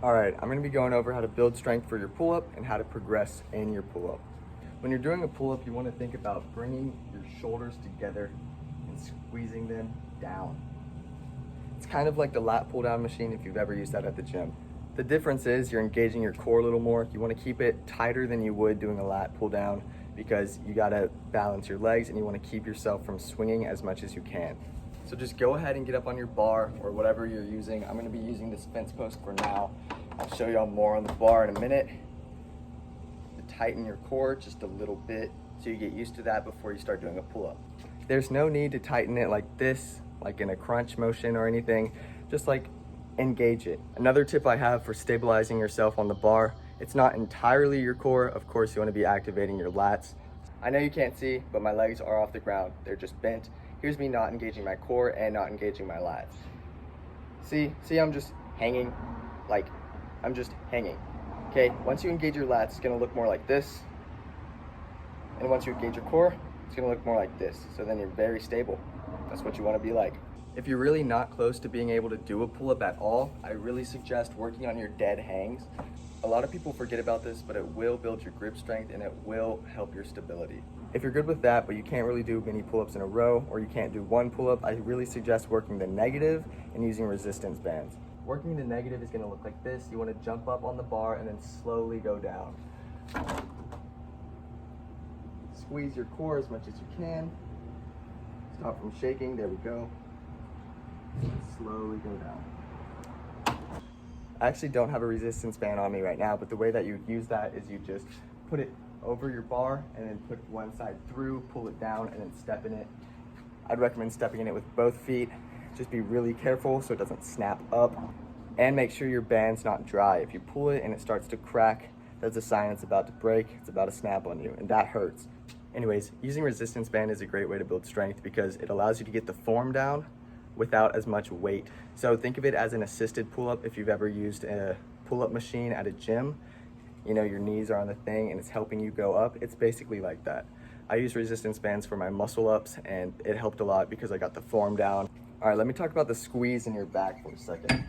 All right, I'm gonna be going over how to build strength for your pull-up and how to progress in your pull-up. When you're doing a pull-up, you wanna think about bringing your shoulders together and squeezing them down. It's kind of like the lat pull-down machine if you've ever used that at the gym. The difference is you're engaging your core a little more. You wanna keep it tighter than you would doing a lat pull-down because you gotta balance your legs and you wanna keep yourself from swinging as much as you can. So just go ahead and get up on your bar or whatever you're using. I'm gonna be using this fence post for now. I'll show y'all more on the bar in a minute. To tighten your core just a little bit so you get used to that before you start doing a pull-up. There's no need to tighten it like this, like in a crunch motion or anything. Just like engage it. Another tip I have for stabilizing yourself on the bar, it's not entirely your core. Of course, you wanna be activating your lats. I know you can't see, but my legs are off the ground. They're just bent. Here's me not engaging my core and not engaging my lats. See, I'm just hanging, like I'm just hanging. Okay, once you engage your lats, it's gonna look more like this. And once you engage your core, it's gonna look more like this. So then you're very stable. That's what you wanna be like. If you're really not close to being able to do a pull-up at all, I really suggest working on your dead hangs. A lot of people forget about this, but it will build your grip strength and it will help your stability. If you're good with that, but you can't really do many pull-ups in a row, or you can't do one pull-up, I really suggest working the negative and using resistance bands. Working the negative is gonna look like this. You wanna jump up on the bar and then slowly go down. Squeeze your core as much as you can. Stop from shaking, there we go. Slowly go down. I actually don't have a resistance band on me right now, but the way that you use that is you just put it over your bar and then put one side through, pull it down, and then step in it. I'd recommend stepping in it with both feet. Just be really careful so it doesn't snap up. And make sure your band's not dry. If you pull it and it starts to crack, that's a sign it's about to break, it's about to snap on you, and that hurts. Anyways, using resistance band is a great way to build strength because it allows you to get the form down without as much weight. So think of it as an assisted pull-up if you've ever used a pull-up machine at a gym. You know, your knees are on the thing and it's helping you go up. It's basically like that. I use resistance bands for my muscle ups and it helped a lot because I got the form down. All right, let me talk about the squeeze in your back for a second.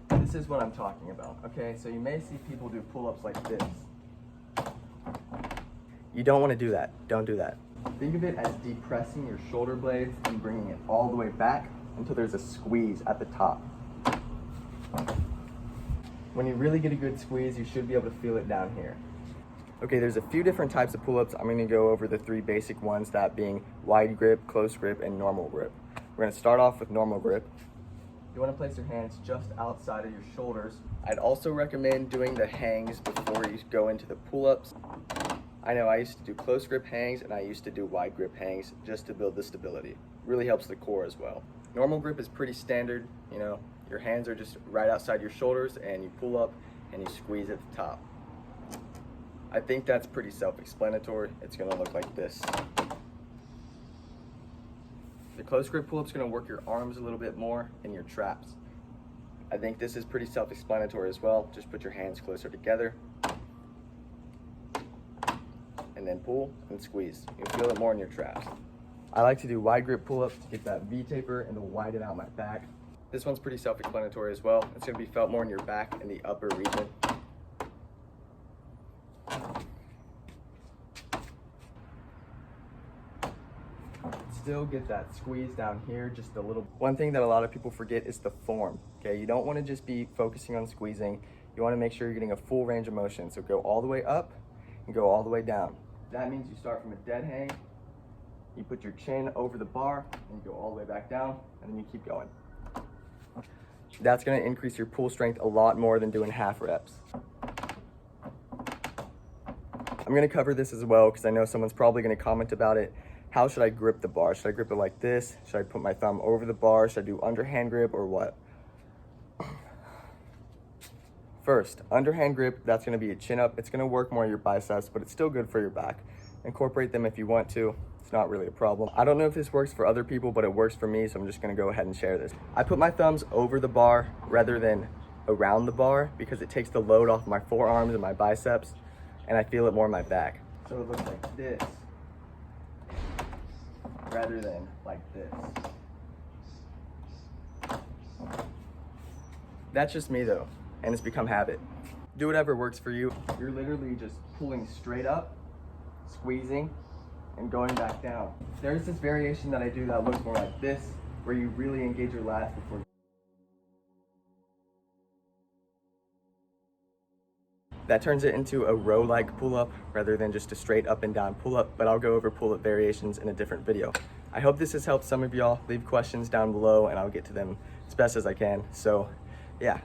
This is what I'm talking about, okay? So you may see people do pull-ups like this. You don't want to do that. Don't do that. Think of it as depressing your shoulder blades and bringing it all the way back until there's a squeeze at the top. When you really get a good squeeze, you should be able to feel it down here. Okay, there's a few different types of pull-ups. I'm going to go over the three basic ones, that being wide grip, close grip, and normal grip. We're going to start off with normal grip. You want to place your hands just outside of your shoulders. I'd also recommend doing the hangs before you go into the pull-ups. I know I used to do close grip hangs and I used to do wide grip hangs just to build the stability. Really helps the core as well. Normal grip is pretty standard, you know, your hands are just right outside your shoulders and you pull up and you squeeze at the top. I think that's pretty self-explanatory. It's gonna look like this. The close grip pull-up is gonna work your arms a little bit more and your traps. I think this is pretty self-explanatory as well. Just put your hands closer together. And then pull and squeeze. You'll feel it more in your traps. I like to do wide grip pull-ups to get that V-taper and to widen out my back. This one's pretty self-explanatory as well. It's gonna be felt more in your back in the upper region. Still get that squeeze down here just a little. One thing that a lot of people forget is the form, okay? You don't wanna just be focusing on squeezing. You wanna make sure you're getting a full range of motion. So go all the way up and go all the way down. That means you start from a dead hang, you put your chin over the bar, and you go all the way back down, and then you keep going. That's gonna increase your pull strength a lot more than doing half reps. I'm gonna cover this as well because I know someone's probably gonna comment about it. How should I grip the bar? Should I grip it like this? Should I put my thumb over the bar? Should I do underhand grip or what? First, underhand grip, that's gonna be a chin up. It's gonna work more your biceps, but it's still good for your back. Incorporate them if you want to. It's not really a problem. I don't know if this works for other people, but it works for me, so I'm just gonna go ahead and share this. I put my thumbs over the bar rather than around the bar because it takes the load off my forearms and my biceps, and I feel it more in my back. So it looks like this rather than like this. That's just me though, and it's become habit. Do whatever works for you. You're literally just pulling straight up, squeezing, and going back down. There's this variation that I do that looks more like this, where you really engage your lats before. That turns it into a row-like pull-up rather than just a straight up and down pull-up, but I'll go over pull-up variations in a different video. I hope this has helped some of y'all. Leave questions down below and I'll get to them as best as I can. So yeah.